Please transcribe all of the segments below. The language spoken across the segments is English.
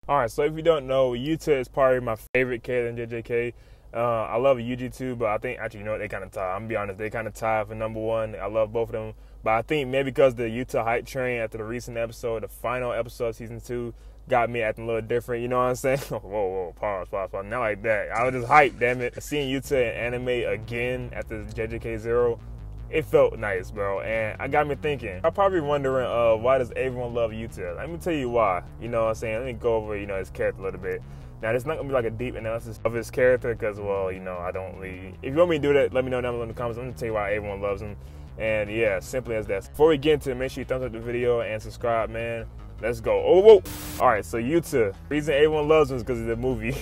Alright, so if you don't know, Yuta is probably my favorite character in JJK. I love Yuji too, but I think, actually, you know what, they kind of tie. I'm going to be honest, they kind of tie for number one. I love both of them. But I think maybe because the Yuta hype train after the recent episode, the final episode of season 2, got me acting a little different, you know what I'm saying? Whoa, pause. Not like that. I was just hyped, damn it. Seeing Yuta in anime again after JJK 0, it felt nice, bro. And I got me thinking. I'm probably wondering, why does everyone love Yuta? Let me tell you why. You know what I'm saying? Let me go over, his character a little bit. Now, it's not going to be like a deep analysis of his character because, well, I don't really... If you want me to do that, let me know down below in the comments. I'm going to tell you why everyone loves him. And, yeah, simply as that. Before we get into it, make sure you thumbs up the video and subscribe, man. Let's go. Oh, whoa. All right, so Yuta. The reason everyone loves him is because of the movie.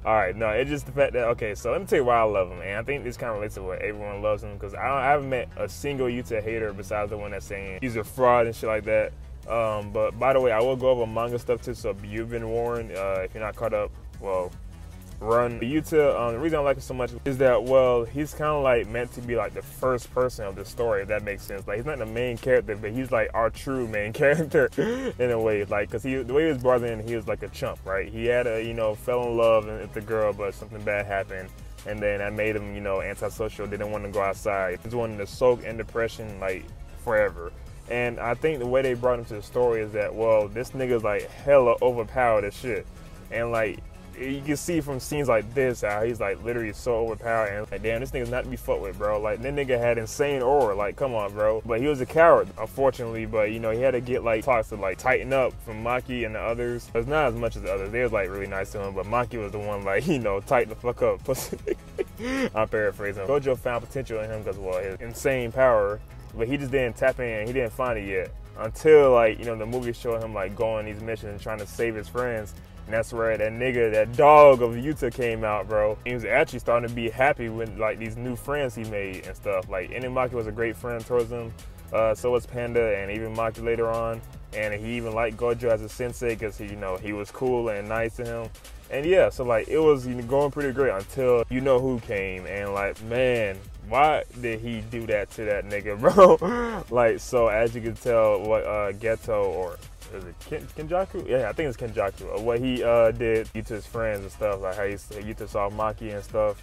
All right, no, it's just the fact that, okay, so let me tell you why I love him. And I think this kind of relates to what everyone loves him because I haven't met a single Yuta hater besides the one that's saying he's a fraud and shit like that. But by the way, I will go over manga stuff too, so you've been warned. If you're not caught up, well, run. Yuta, the reason I like him so much is that, well, he's kind of like meant to be like the first person of the story, if that makes sense. Like, he's not the main character, but he's like our true main character in a way. Like, because the way he was brought in, he was like a chump, right? He had a, fell in love with the girl, but something bad happened. And then that made him, antisocial, didn't want to go outside. He just wanted to soak in depression, like, forever. And I think the way they brought him to the story is that, well, this nigga's like hella overpowered as shit. And like, you can see from scenes like this how he's like literally so overpowered and like, damn, this nigga's not to be fucked with, bro. Like, that nigga had insane aura, like, come on, bro. But he was a coward, unfortunately, but he had to get like talks to like tighten up from Maki and the others. It's not as much as the others. They was like really nice to him, but Maki was the one like, tighten the fuck up. I'm paraphrasing. Gojo found potential in him because, well, his insane power, but he just didn't tap in, he didn't find it yet. Until like, the movie showed him like going on these missions and trying to save his friends. And that's where that nigga, that dog of Yuta came out, bro. He was actually starting to be happy with like these new friends he made and stuff. Like, Maki was a great friend towards him. So was Panda and even Maki later on. And he even liked Gojo as a sensei because he was cool and nice to him. And yeah, so like it was going pretty great until who came and like, man, why did he do that to that nigga, bro? Like, so as you can tell, what Geto, or is it Kenjaku? Yeah, I think it's Kenjaku. What he did to his friends and stuff, like how Yuta saw Maki and stuff.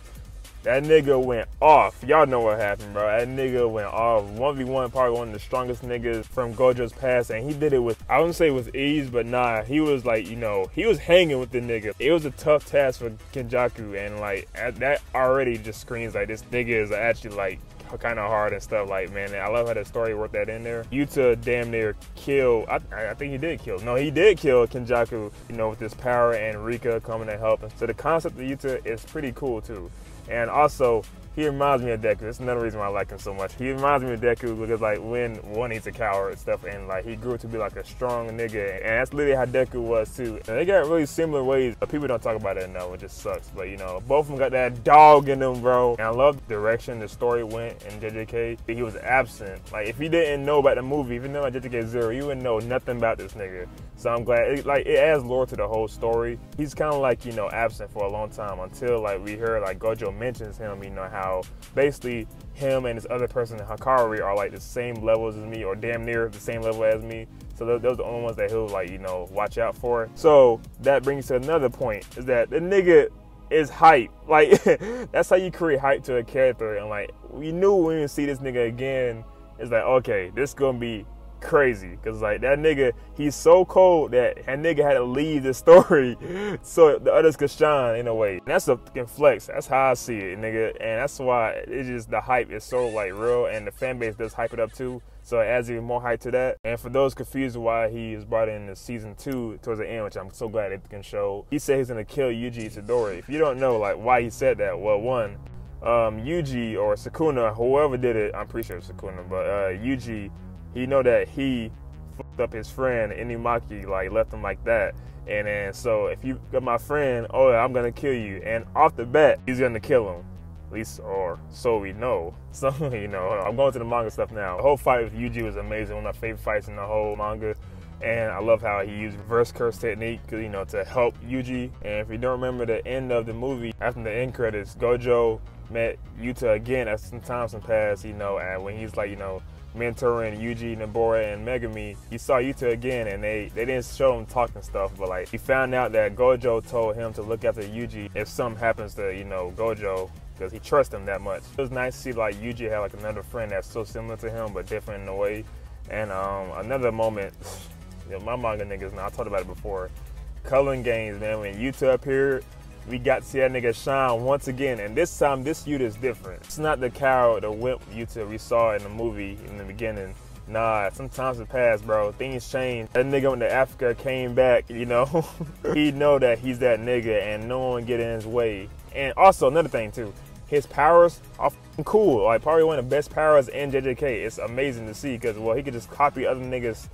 That nigga went off. Y'all know what happened, bro. That nigga went off. 1v1, probably one of the strongest niggas from Gojo's past, and he did it with, I wouldn't say with ease, but nah, he was like, he was hanging with the nigga. It was a tough task for Kenjaku, and like, that already just screams like this nigga is actually like kind of hard and stuff. Like, man, I love how the story worked that in there. Yuta damn near killed, I think he did kill, no, he did kill Kenjaku, with his power and Rika coming to help him. So the concept of Yuta is pretty cool too. And also, he reminds me of Deku. That's another reason why I like him so much. He reminds me of Deku because, like, when one, he's a coward and stuff, and, like, he grew to be, like, a strong nigga. And that's literally how Deku was, too. And they got really similar ways. But people don't talk about it enough. It just sucks. But, both of them got that dog in them, bro. And I love the direction the story went in JJK. He was absent. Like, if you didn't know about the movie, if you know about JJK 0, you wouldn't know nothing about this nigga. So I'm glad. It adds lore to the whole story. He's kind of, like, absent for a long time until, like, we heard, like, Gojo mentions him, how basically him and this other person, Hakari, are like the same levels as me, or damn near the same level as me. So those are the only ones that he'll like, watch out for. So that brings to another point, is that the nigga is hype. Like, that's how you create hype to a character. And like, we knew when we see this nigga again, it's like, okay, this is gonna be crazy, because like that nigga, he's so cold that nigga had to leave the story so the others could shine in a way. And that's a fucking flex. That's how I see it, nigga. And that's why it's just, the hype is so like real, and the fan base does hype it up too, so it adds even more hype to that. And for those confused why he is brought in season 2 towards the end, which I'm so glad it can show, he said he's gonna kill Yuji Itadori. If you don't know like why he said that, well, one, Yuji or Sukuna, whoever did it, I'm pretty sure it's Sukuna, but Yuji, he know that he fucked up his friend Maki, like left him like that. And then so if you got my friend, oh, I'm gonna kill you, and off the bat he's gonna kill him, at least, or so we know. So I'm going to the manga stuff now. The whole fight with Yuji was amazing. One of my favorite fights in the whole manga. And I love how he used reverse curse technique, to help Yuji. And if you don't remember the end of the movie, after the end credits, Gojo met Yuta again as some time passed, and when he's like, mentoring Yuji, Nobara, and Megumi, you saw Yuta again, and they didn't show him talking stuff, but like he found out that Gojo told him to look after Yuji if something happens to, you know, Gojo, because he trusts him that much. It was nice to see like Yuji have like another friend that's so similar to him but different in a way. And another moment, you know, my manga niggas, now I talked about it before, Culling Games, man, when Yuta appeared, we got to see that nigga shine once again, and this time this Yuta is different. It's not the coward, the wimp Yuta we saw in the movie in the beginning. Nah, sometimes it passed, bro. Things changed. That nigga went to Africa, came back, you know. He know that he's that nigga and no one get in his way. And also another thing too, his powers are cool. Like probably one of the best powers in JJK. It's amazing to see because, well, he could just copy other niggas'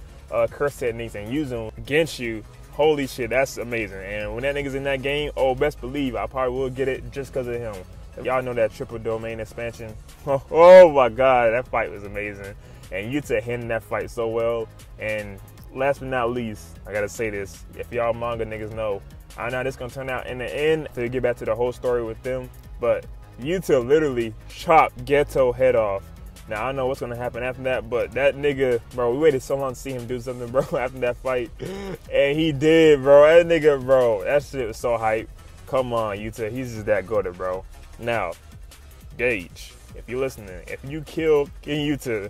curse techniques and use them against you. Holy shit, that's amazing. And when that nigga's in that game, oh, best believe I probably will get it just because of him. Y'all know that triple domain expansion. Oh my God, that fight was amazing. And Yuta handled that fight so well. And last but not least, I gotta say this. If y'all manga niggas know, I know this gonna turn out in the end to get back to the whole story with them, but Yuta literally chopped Geto head off. Now, I don't know what's going to happen after that, but that nigga, bro, we waited so long to see him do something, bro, after that fight. And he did, bro. That nigga, bro, that shit was so hype. Come on, Yuta. He's just that good, bro. Now, Gage, if you're listening, if you kill King Yuta,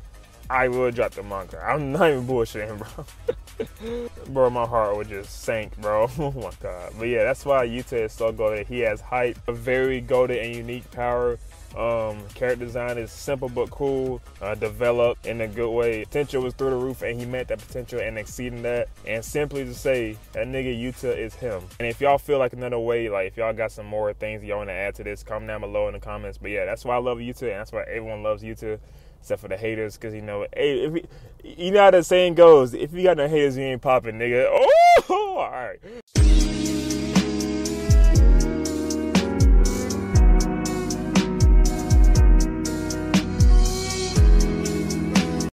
I will drop the manga. I'm not even bullshitting, bro. Bro, my heart would just sink, bro. Oh my God. But yeah, that's why Yuta is so goated. He has hype, a very goated and unique power. Character design is simple but cool, developed in a good way. Potential was through the roof and he met that potential and exceeding that. And simply to say, that nigga Yuta is him. And if y'all feel like another way, like if y'all got some more things y'all want to add to this, comment down below in the comments. But yeah, that's why I love Yuta and that's why everyone loves Yuta. Except for the haters, because, you know, hey, you know how the saying goes, if you got no haters, you ain't popping, nigga. Oh, all right.